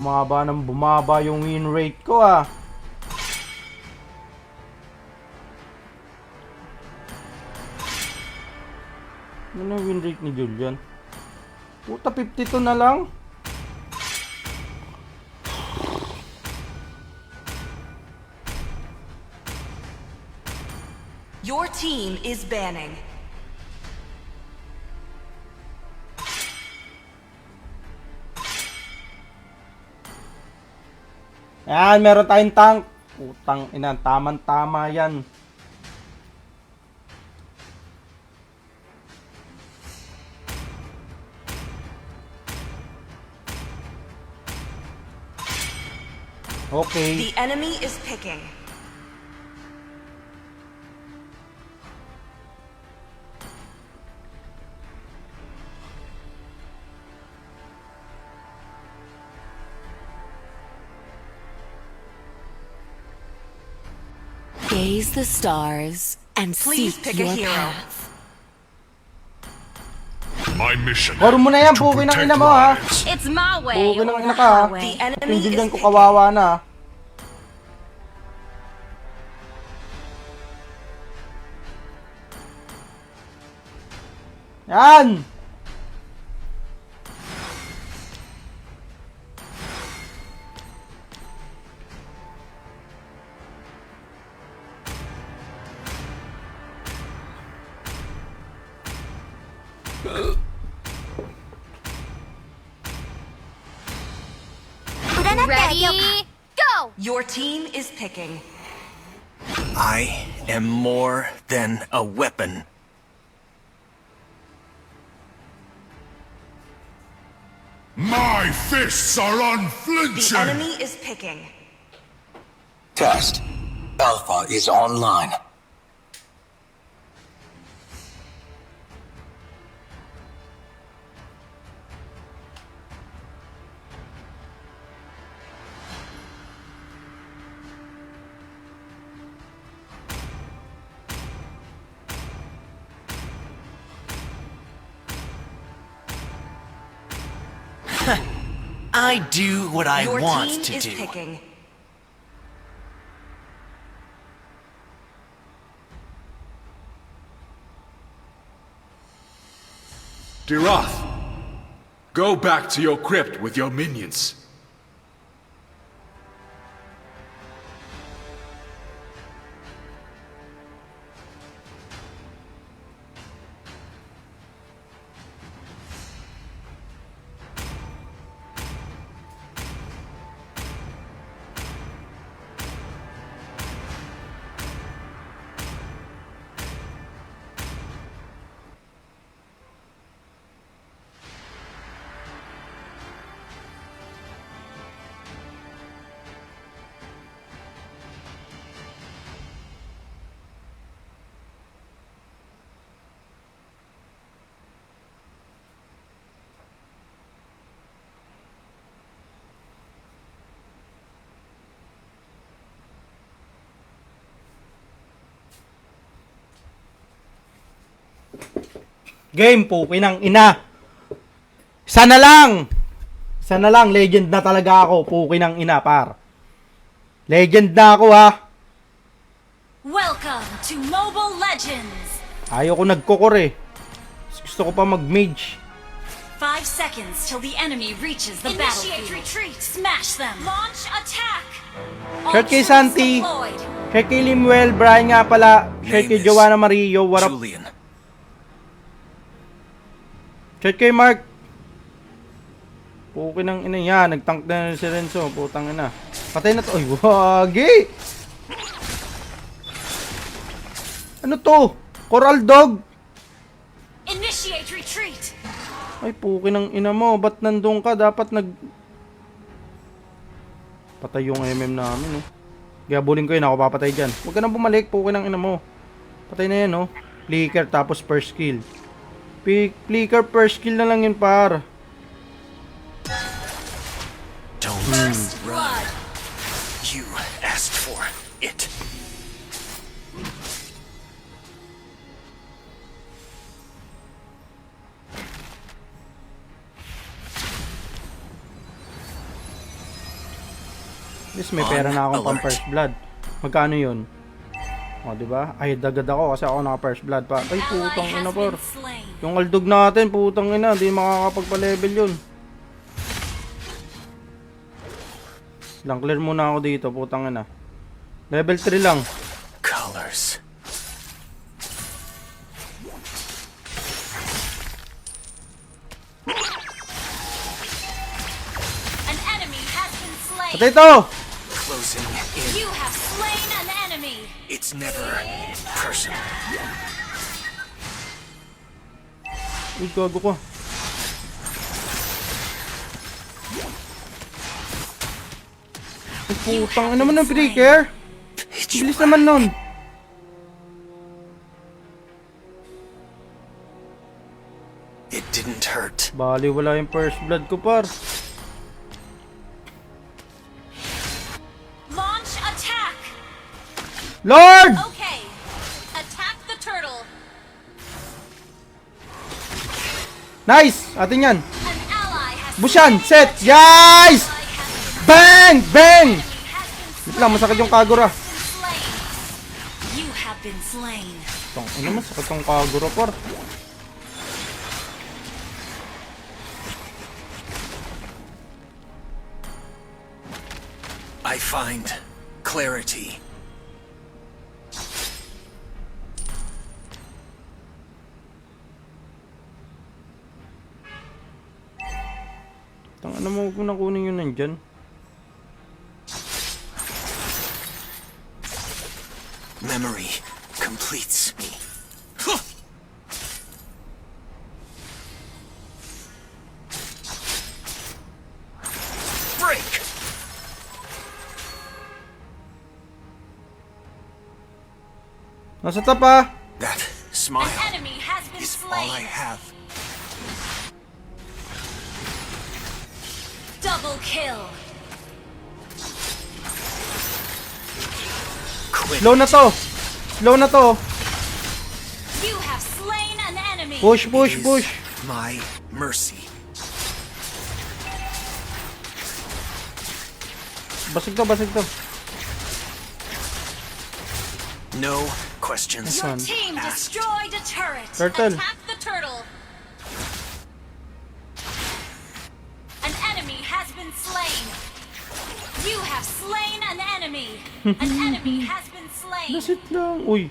Bumaba ng bumaba yung win rate ko ah. Ano yung win rate ni Julian? Puta, 52 na lang. Your team is banning. Ayan, meron tayong tank. Putang ina, tamang-tama yan. Okay. The enemy is picking. Gaze the stars and Please seek pick a your hero. path. My mission. Karo mo na yan, is to bukoy ng protect ina mo ha. lives. It's my way Bukoy ng or ina the ka ha. highway. The enemy Yung Julian is ko picking. kawawa na. Yan! Ready? Go! Your team is picking. I am more than a weapon. My fists are The unflinching. enemy is picking. Test. Alpha is online. I do what I Your want team to is do. picking. Dirath, go back to your crypt with your minions. Game po, pinang ina. Sana lang. Sana lang, legend na talaga ako. Puki ng ina, par. Legend na ako, ha. Welcome to Mobile Legends! Ayaw ko nagkukor eh. Gusto ko pa mag-mage. 5 seconds till the enemy reaches the battlefield. Retreat! Smash them! Launch attack! Shout kay Santi. Shout kay Limuel. Brian nga pala. Shout kay Name is Joanna Mario. What up? Julian. Shout kay Mark. Puki ng ina yan. Nagtank na si Renzo. Putang ina. Patay na to. Ay, wagi! Ano to? Coral Dog? Initiate retreat! Ay, puki ng ina mo. Ba't nandun ka? Dapat patay yung MM namin, oh. Gabulin ko yun. Ako papatay dyan. Huwag ka nang bumalik. Puki ng ina mo. Patay na yan, oh. Flicker tapos first kill. Flicker first kill na lang yun, par. Don't First run. blood! You asked for it. At least may pera na akong pang first blood. Magkano yun? O, diba? Ay, dagad ako kasi ako naka first blood pa. Ay, Ally putang ina has por. been slain. Yung aldog natin, putang ina. Di makakapagpa-level yun. Lang, clear muna ako dito, putang ina. Level 3 lang. Colors. An enemy has been slain. At ito! Closing in. You have slain an enemy. It's never personal. Uy, gago ko. Ay, putang ina naman ng pre-care. Bilis naman nun. It didn't hurt. Bali, wala yung first blood ko, par. Launch attack. Lord! Okay. Attack the turtle. Nice! Atin yan. An ally has Busyan! slain Set! a Guys! ally has Bang! Bang! been Wait lang, masakit yung Kagura. slain. You have been slain. Tong, ano masakit yung Kagura, par. I find clarity. Tang, ano mo kung nakunin yun nandyan? Memory completes me. Break! Nasa tapa! That An smile enemy has been is all I slain. have. Double kill. Quit. Slow na to! Slow na to! You have slain an enemy. Push, push, Is push! my mercy. Basig to, basig to. No questions Your Son. team asked. destroyed a turret. Turtle. Attack the turtle. An enemy has been slain. You have slain an enemy. An enemy has been slain. Nasit lang. Uy.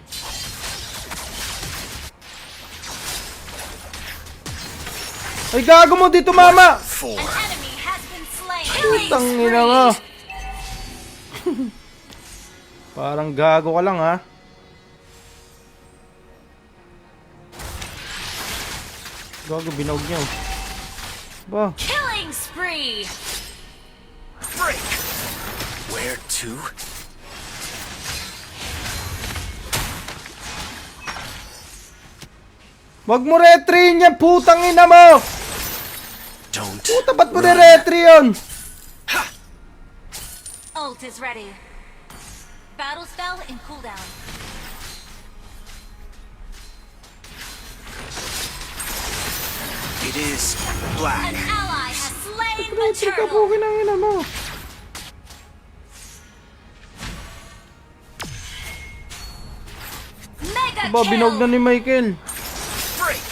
Ay, gago mo dito, mama! Four. An enemy has been slain. Killing Putang ina mo. spree. Parang gago ka lang, ha? Gago, binawag niyo. Ba? Killing spree. Break! Where to? Wag mo retry yan, putang ina mo! Don't. Puta, ba't mo run. retry yun? Ult is ready. Battle spell in cooldown. It is An black. ally has slain the Retry ka, turtle. pukin ang ina mo. Mega Ba, binawag na kill. ni Michael. Break!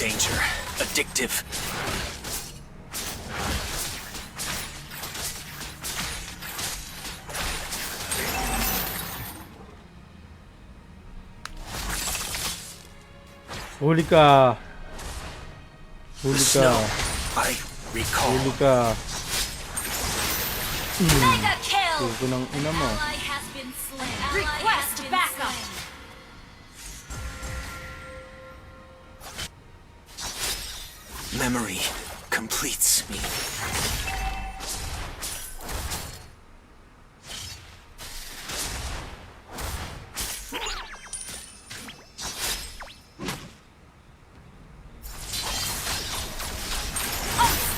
Danger. Addictive. Huli ka. Huli ka. Snow. I recall. Huli ka. Mega kill. Huwag ko ng ina mo. Ally has been slain. Request backup. Memory completes me.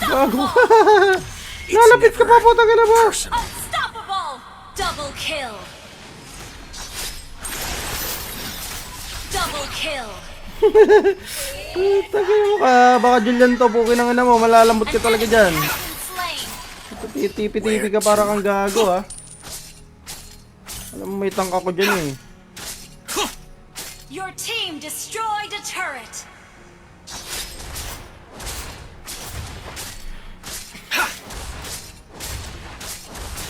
Gago. It's Nalapit ka pa, never putang ina mo. personal. Unstoppable. Double kill. Double kill. Putang ina mo ka. Baka Julian to, pukin ang ina mo. Malalambot ka talaga dyan. Has been slain. Tipi-tipi ka para kang gago, ha. Alam mo, may tank ako dyan eh. Your team destroyed a turret.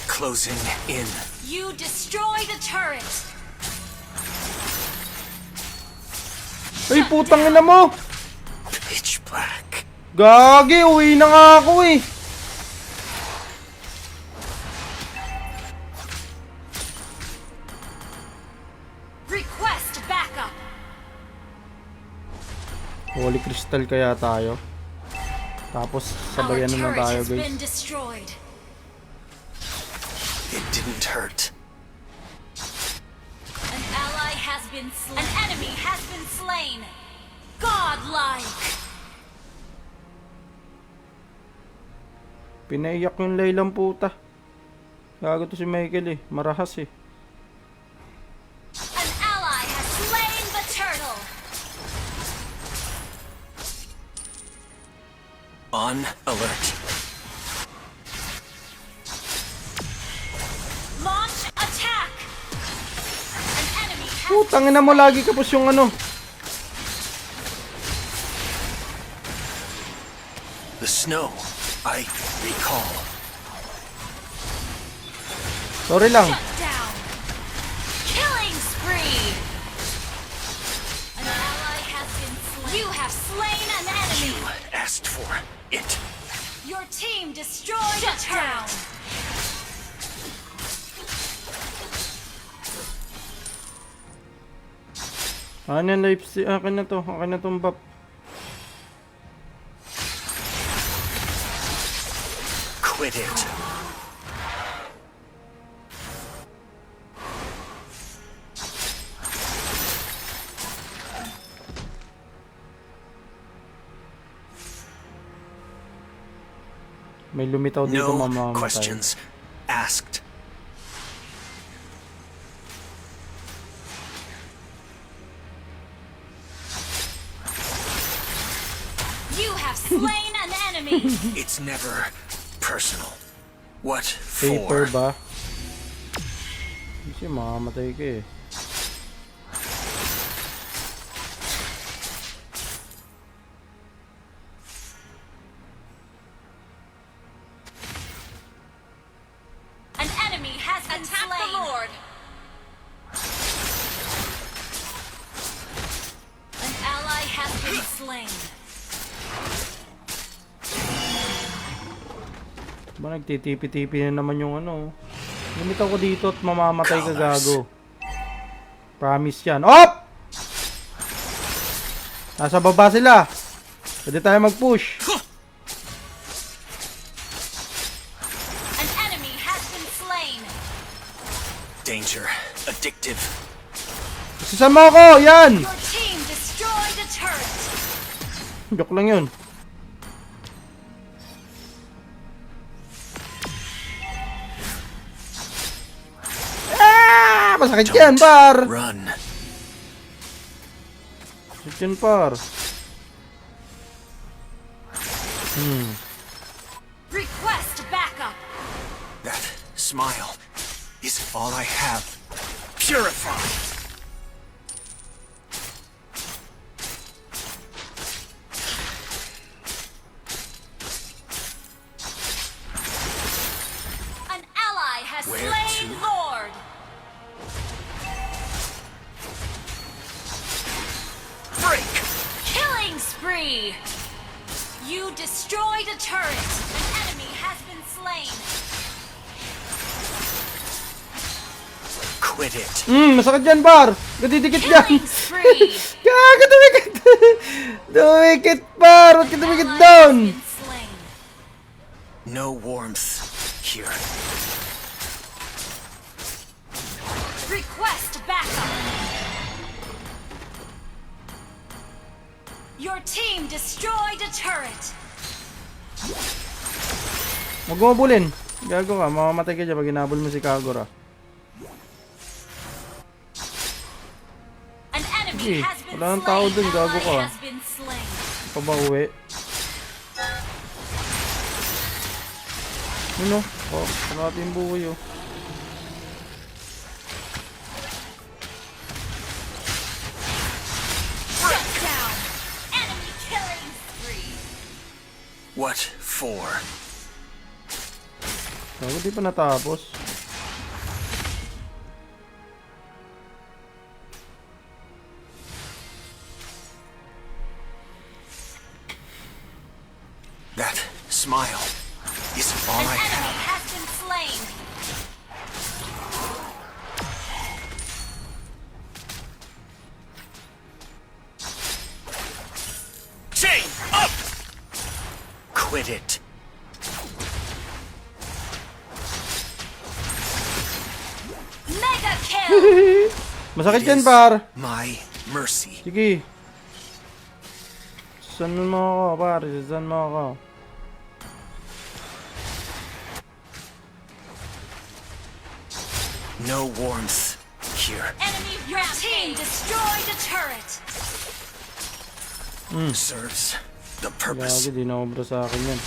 Closing in. You destroyed a turret. Ay, putang ina mo! Pitch black. Gagi, uwi na nga ako eh. Request backup. Holy Crystal kaya tayo. Tapos sabayan na turret tayo has been guys. destroyed. It didn't hurt. An ally has been slain. An enemy has been slain. Godlike. Pinaiyak yung Laylang puta. Gago to si Michael eh. Marahas eh. An ally has slain the turtle. On alert. Launch attack. An enemy has Putang ina mo, lagi kapos yung ano. The snow. I recall. Sorry lang. shut down. Killing spree. An ally has been slain. You have slain an enemy. Asked for it. Your team destroyed a turret. Ano yung life si... Akin na to. Akin na tong buff. Quit it. May lumitaw dito, No mamamatay. questions asked. You have slain an enemy. It's never personal. What Paper for? ba? Kasi mamamatay ka eh. An enemy has been slain. The Lord. An ally has been slain. Ba nagtitipi-tipi na naman yung ano. Lumitaw ko dito at mamamatay ka, gago. Promise yan. Op! Nasa baba sila. Pwede tayo mag-push. An enemy has been slain. Danger. Addictive. Sasama ko! Yan! Your team destroyed a turret. Joke lang yun. Ah! Masakit yan, par! Run. Masakit yan, par. Request backup. That smile is all I have. Purify. An ally has Where slain to? Lord. Break. Killing spree. You destroyed a turret. An enemy has been slain. Quit it. Masakit yan, par! Gadidikit yan! Killing spree. Gago, dumikit! Dumikit, par! Huwag ka dumikit Ally down! has been slain. No warmth here. Request backup. Your team destroyed a turret. Huwag mo bulin. Gago ka, mamamatay ka dyan pag hinabol mo si Kagura. An enemy Sige, has been wala nang tao slain. dun, gago Ally ka. has been slain. Pa ba uwi? Yun o. Oh, ano natin yung buhay oh. What for? Bago di pa natapos. That smile is all An I enemy have. has been slain. Chain up! Quit it. Mega kill. Masakit It yan, is par. my mercy. Sige. Saan mo ako, par? Saan mo ako? No warmth here. Enemy your team destroyed a turret. Serves the Lagi, purpose. di na obra sa akin yan.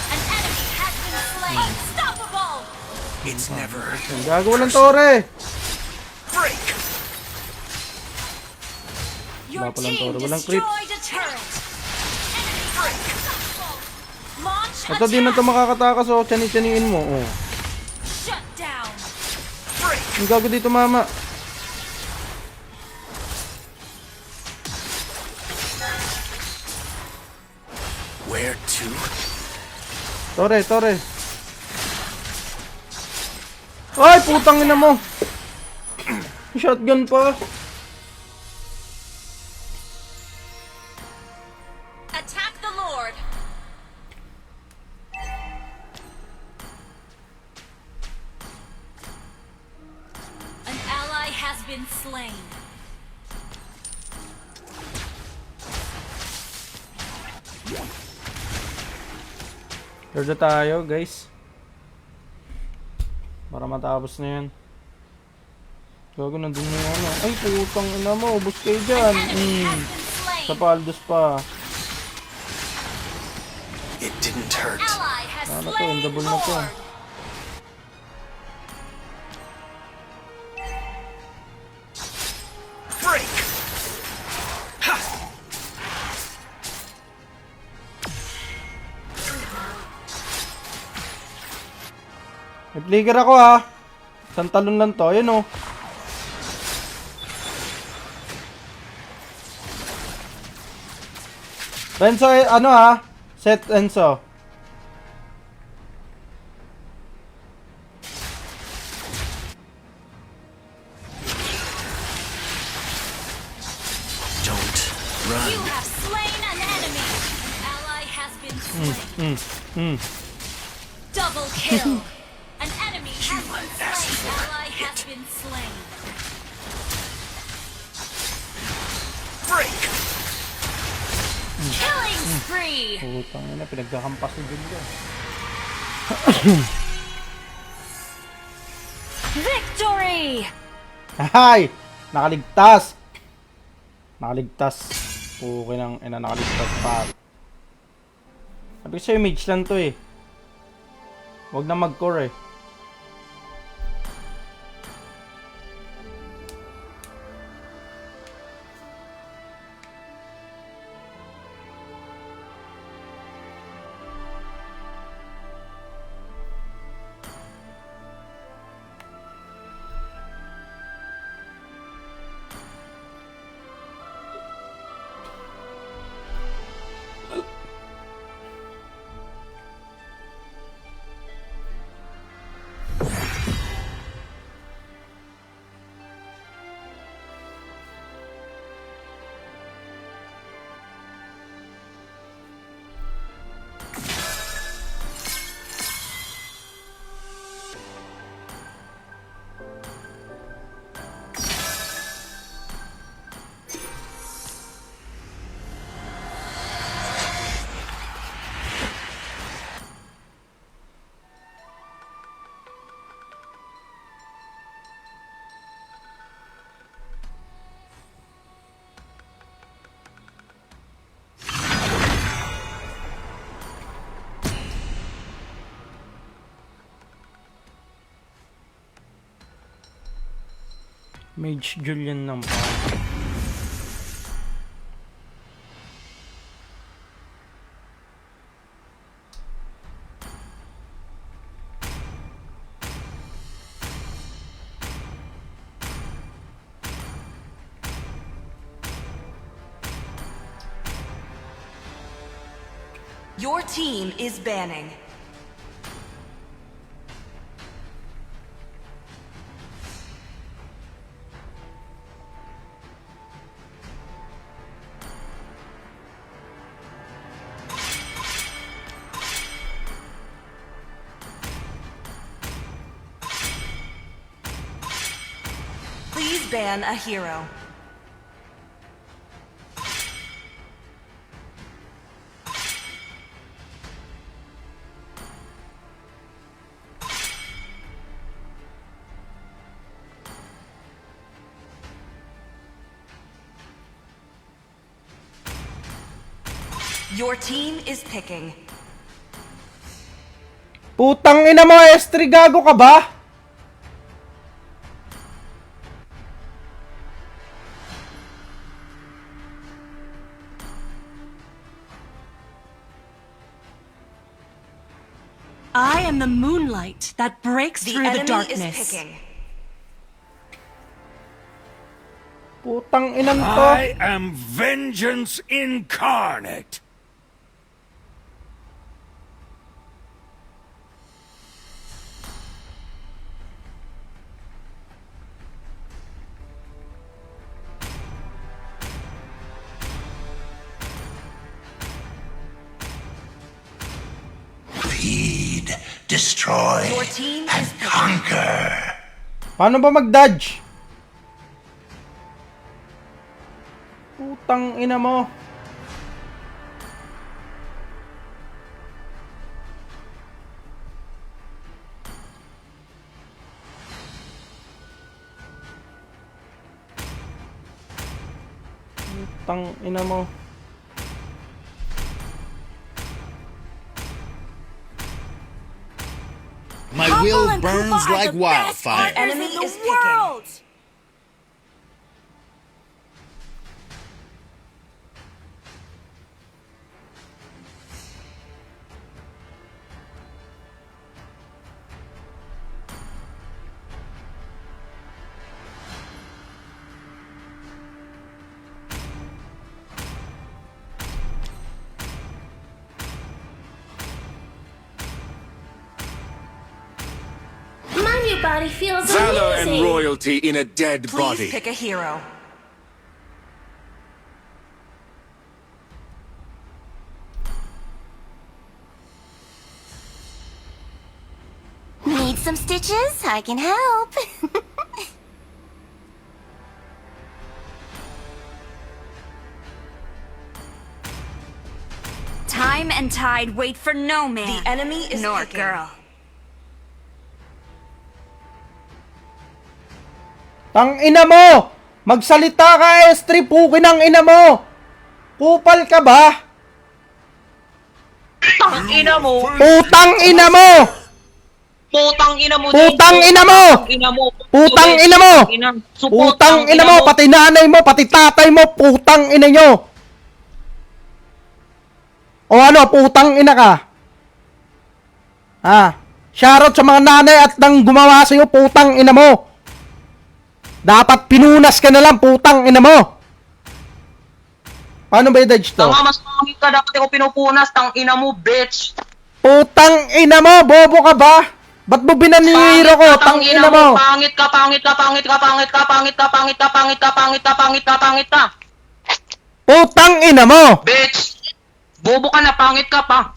An enemy has been slain. Unstoppable. It's never Gago, walang tore! break. Your Wala palang team toro, walang creeps. destroyed a turret. Enemy unstoppable. Launch Ito di na ito attack. makakatakas, oh. Tiyani-tiyaniin mo, oh. Shut down. Break. Ang gago dito, mama. Where to? Tore, tore. Ay, putang ina mo. Shotgun pa. Attack the Lord. An ally has been slain. Third na tayo, guys. Para matapos na yan. Gago, nandun mo yung ano. Ay, putang ina mo. Ubus kayo dyan. Enemy has been slain. Sa paldos pa. It didn't hurt. Ally has Ano to, slain double na to. Lord. Break. Ha! May flicker ako, ha. Isang talon lang to. Ayun, oh. Renzo, ano, ha? Set Enzo. Don't You run. have slain an enemy. An ally has been slain. Double kill. An enemy has been slain. Ally has been slain. Break. Killing spree. Putang ina, pinagkakampas ni Julia. Victory. Hay! Nakaligtas! Nakaligtas. Pukin ang ina, nakaligtas pa. Sabi ko sa'yo, mage lang to, eh. Huwag na mag-core, eh. Mage Julian lang pa. Your team is banning. Please ban a hero. Your team is picking. Putang ina mo, S3, gago ka ba? I am the moonlight that breaks The through the enemy darkness. is picking. Putang ina to. I am vengeance incarnate. Feed, destroy, Your team and is picking. conquer. Paano ba mag-dodge? Putang ina mo. Putang ina mo. My Purple will and burns Koopa are like the best wildfire. partners Enemy in the is picking. world. My new body feels Valor and amazing. royalty in a dead Please body. pick a hero. Need some stitches? I can help. Time and tide wait for no man. The enemy is nor picking. girl. Tang ina mo! Magsalita ka, S3, pukin ang ina mo! Kupal ka ba? Putang ina mo! Putang ina mo! Putang ina mo! Putang ina mo! Ina mo! Putang ina mo! Putang ina mo! Pati nanay mo, pati tatay mo, putang ina nyo! O ano, putang ina ka? Ha? Shoutout sa mga nanay at nang gumawa sa'yo, putang ina mo! Dapat pinunas ka na lang, putang ina mo! Paano ba i-dodge to? Tanga, mas pangit ka, dapat ako pinupunas. Tang ina mo, bitch! Putang ina mo! Bobo ka ba? Ba't mo binaniro ko? Tang ina mo! Pangit ka, pangit ka, pangit ka, pangit ka, pangit ka, pangit ka, pangit ka, pangit ka, pangit ka, pangit ka! Putang ina mo! Bitch! Bobo ka na, pangit ka pa!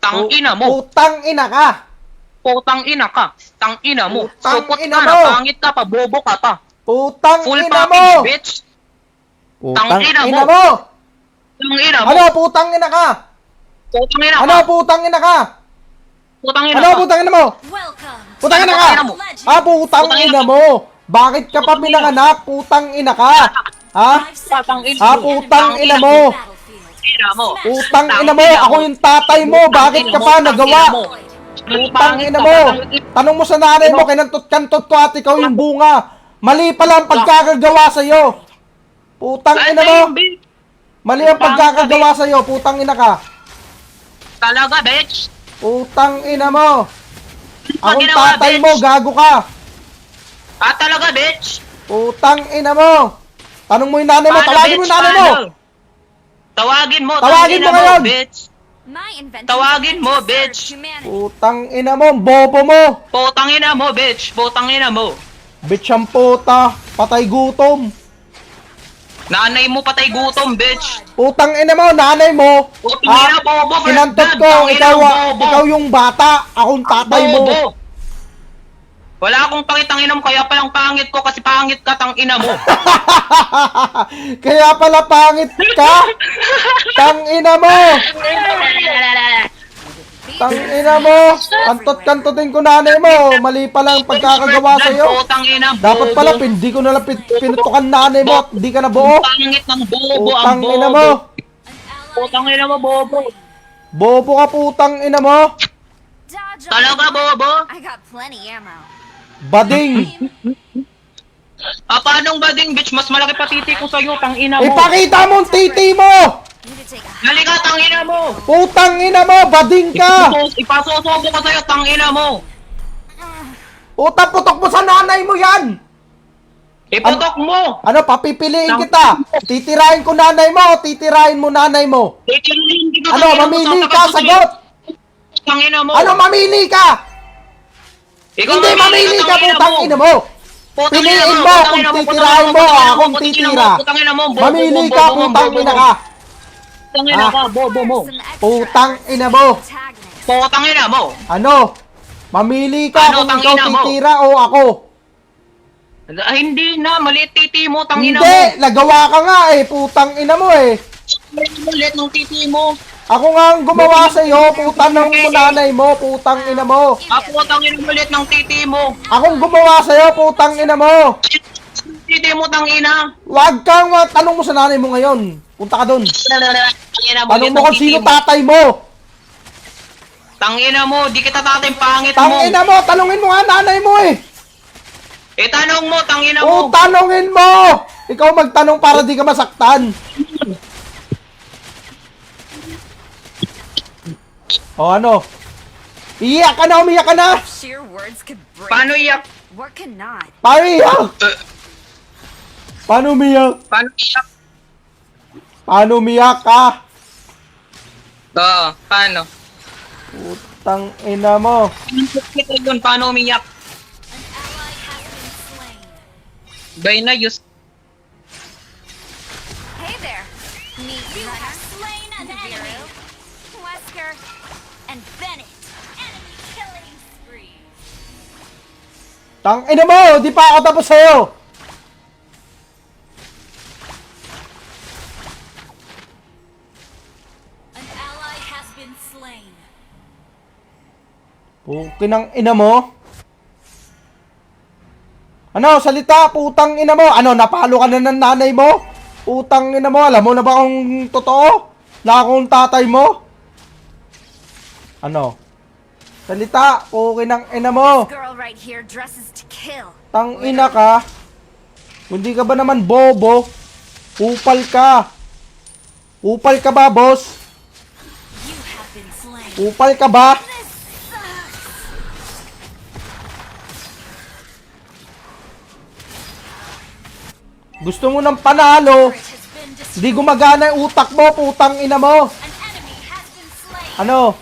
Tang ina mo! Putang ina ka! Putang ina ka! Tang ina mo! Putang Supot ina ka na, mo! pangit ka pa, bobo ka pa! Putang Full ina package, mo! bitch! Putang ina ina mo! mo! Tang ina mo! Ano, putang ina ka? Putang ina Ano, ka! putang ina ka? Putang ina Ano, ka! putang ina mo? Welcome. Putang ina ka! Putang ina mo. Ah, putang Putang ina ina mo! Bakit ka pa pinanganak? Putang ina ka! Ha? Putang ina Ah, mo! putang ina mo! Ina mo! Putang ina mo! Ako yung tatay mo! Bakit ka pa nagawa? Putang ina mo! Tanong mo sa nanay mo, kinantot-kantot ko at ikaw yung bunga! Mali pala ang pagkakagawa sa'yo! Putang ina mo! Mali ang pagkakagawa sa'yo! Putang ina ka! Talaga, bitch! Putang ina mo! Akong ginawa, tatay bitch? mo! Gago ka! Ah, talaga, bitch! Putang ina mo! Tanong mo yung nanay mo! Paano, Tawagin mo yung bitch? nanay mo! Paano? Tawagin mo, Tawagin mo tangina ngayon! bitch. My invention Tawagin mo, serves bitch. humanity. Putang ina mo, bobo mo! Putang ina mo, bitch. Putang ina mo. Bitch ang puta, patay gutom. Nanay mo patay gutom, bitch. Putang ina mo, nanay mo. Putang ina, bobo, first Kinantot blood, ko, tangina, ikaw, bobo. ikaw yung bata, akong tatay mo. Bobo. Wala akong pakitangina mo, kaya palang pangit ko kasi pangit ka, tangina mo. Kaya pala pangit ka. Tang ina mo. Tang ina mo. Kantot-kantotin ko nanay mo. Mali pala ang pagkakagawa sa'yo. Putang ina, bobo. Dapat pala hindi ko nalang pinutukan nanay mo at hindi ka na buo. Pangit ng bobo, Putang ang bobo. ina mo. Putang ina mo, bobo. Bobo ka putang ina mo. Dodge all Talaga, the- bobo? I got plenty ammo. Bading. Paanong bading, bitch? Mas malaki pa titi ko sa'yo, tangina mo. Ipakita mo ang titi mo. Need to take a Halika, tangina mo. Putang ina mo, bading ka. Ipasosobo ko sa'yo, tangina mo. Utang putok mo sa nanay mo yan. Iputok mo. Ano, papipiliin kita. Titirahin ko nanay mo o titirahin mo nanay mo? Titirahin kita, Ano, tangina mo, mamili sa ka, tapat ko sagot. sa'yo. Tangina mo. Ano, mamili ka? Ikaw Hindi mamili ka, putang ina mo. Putang Piliin ina mo putang kung ina mo, titirahin mo o putang ina mo, akong putang ina mo, titira. putang ina mo, bobo, Mamili bobo, ka, bobo, putang bobo, ina bobo. ka. Putang ina ka, bobo mo. some extra Putang hours ina to mo. the protagonist. Putang ina mo. Ano? Mamili ka Ano, kung ikaw tangina mo? titira o ako. Ay, hindi na, maliit titi mo, tangina mo. Hindi, nagawa ka nga eh. Putang ina mo eh. Maliit ng titi mo. Ako nga ang gumawa sa'yo. Putang ng nanay mo. Putang ina mo. Putang ina maliit ng titi mo. Akong gumawa sa'yo. Putang ina mo. Titi mo, tangina. Wag kang tanong mo sa nanay mo ngayon. Punta ka dun. Tangina mo, Tanong mo kung sino tatay mo. Tangina mo, di kita tatay pangit mo. Tangina mo, tanungin mo nga nanay mo eh. Tanong mo, tangina O, mo. tanungin mo. Ikaw magtanong para di ka masaktan. O ano? Iyak ka na, umiyak ka na. Sheer words could break. Paano iyak? What cannot? Paano iyak? Paano umiyak? Paano iyak? Paano umiyak ka? Oo, paano? Putang ina mo. Kita yun, paano umiyak? An ally has been slain. Bayna, use. Hey there. Meet you have slain an enemy. Wesker and Bennett. Enemy killing spree. Tang ina mo, di pa ako tapos sa'yo. An ally has been slain. Pukin ang ina mo. Ano, salita, putang ina mo. Ano, napalo ka na ng nanay mo? Putang ina mo, alam mo na ba kung totoo? Na akong tatay mo? Ano? Salita, pukin ang ina mo. This girl right here dresses to kill. Tang ina ka. Hindi ka ba naman bobo? Upal ka. Upal ka ba, boss? You have been slain. Upal ka ba? Gusto mo ng panalo? It has been destroyed. Hindi gumagana yung utak mo, putang ina mo. An enemy has been slain. Ano?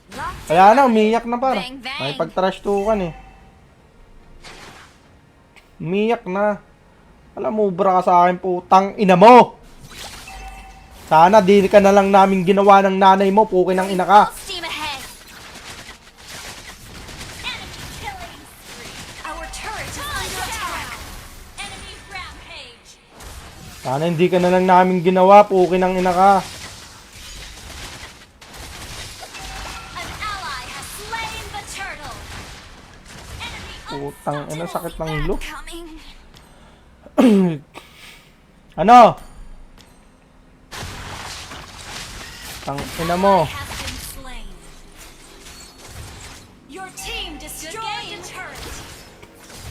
Locked Kaya na, umiyak na para. Bang, bang. May pag-trash tukan eh. Umiyak na. Alam mo, ubra ka sa akin, putang ina mo. Sana di ka na lang namin ginawa ng nanay mo, pukin ng ina ka. Full steam ahead. Enemy killing spree. Our turret is under attack. Enemy rampage. Sana hindi ka na lang namin ginawa, pukin ng ina ka. An ally has slain the turtle. Enemy Putang ina, unstoppable. sakit ng ulo. Coming. Ano? Tang ina mo. Has been slain. Your team destroyed a turret.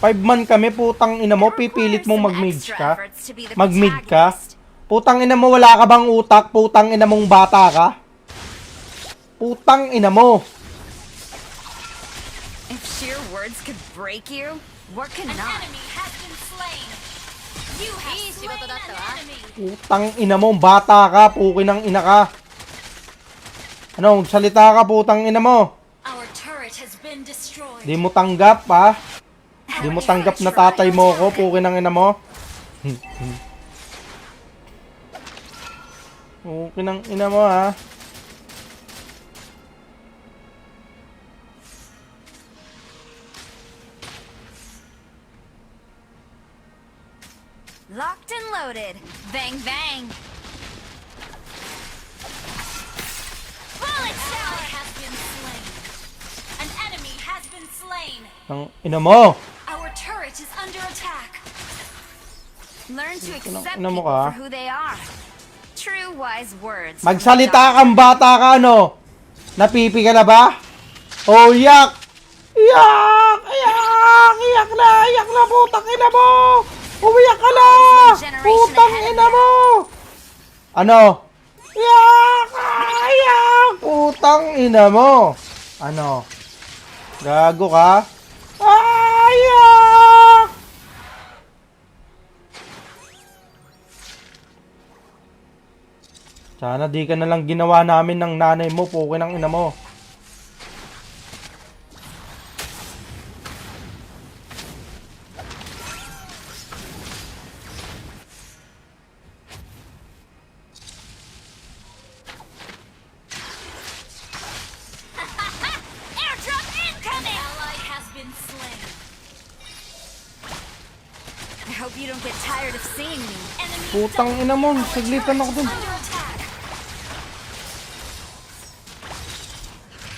5 man kami, putang ina mo, pipilit mong mag-mage ka? Mag-mid ka? Putang ina mo, wala ka bang utak? Putang ina mong bata ka? Putang ina mo. If sheer words could break you, what An cannot? enemy has been slain. You have slain an enemy. Putang ina mo, bata ka, puki ng ina ka. Ano, salita ka, putang ina mo. Our turret has been destroyed. Di mo tanggap, ha? Di mo tanggap na tatay mo ko, puki ng ina mo. Puki ng ina mo, ha? Locked and loaded. Bang, bang. Bullet ally has been slain. An enemy has been slain. Ang ina mo. Our turret is under attack. Learn to accept ina mo people ka. for who they are. True wise words. from Magsalita Dr. kang bata ka, no? Napipi ka na ba? Oh, yak! Yak! Yak! Iyak na, putang ina mo! Umiyak ka na! Putang ina mo! Ano? Yak! Yak! Putang ina mo! Ano? Gago ka? Yak! Sana di ka na lang ginawa namin ng nanay mo, puki ng ina mo. Airdrop incoming. Ally has been slain. I hope you don't get tired of seeing me. Enemy Putang ina mo, saglitan ako dun. under attack.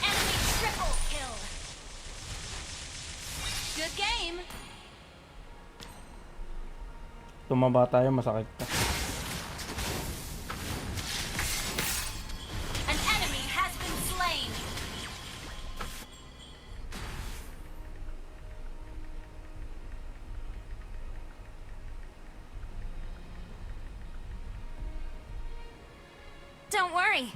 Enemy triple kill. Good game. Tumaba tayo, masakit ka. An enemy has been slain. Don't worry.